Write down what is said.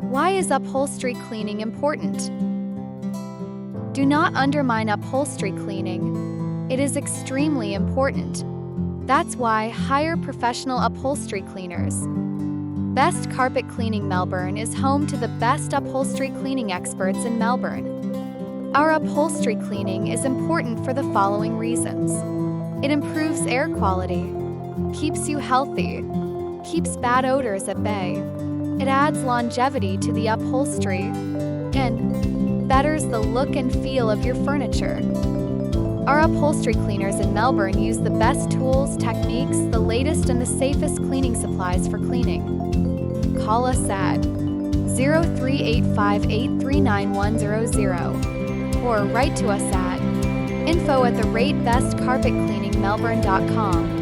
Why is upholstery cleaning important? Do not undermine upholstery cleaning. It is extremely important. That's why hire professional upholstery cleaners. Best Carpet Cleaning Melbourne is home to the best upholstery cleaning experts in Melbourne. Our upholstery cleaning is important for the following reasons. It improves air quality, keeps you healthy, keeps bad odors at bay. It adds longevity to the upholstery, and betters the look and feel of your furniture. Our upholstery cleaners in Melbourne use the best tools, techniques, the latest and the safest cleaning supplies for cleaning. Call us at 0385839100 or write to us at info@bestcarpetcleaningmelbourne.com.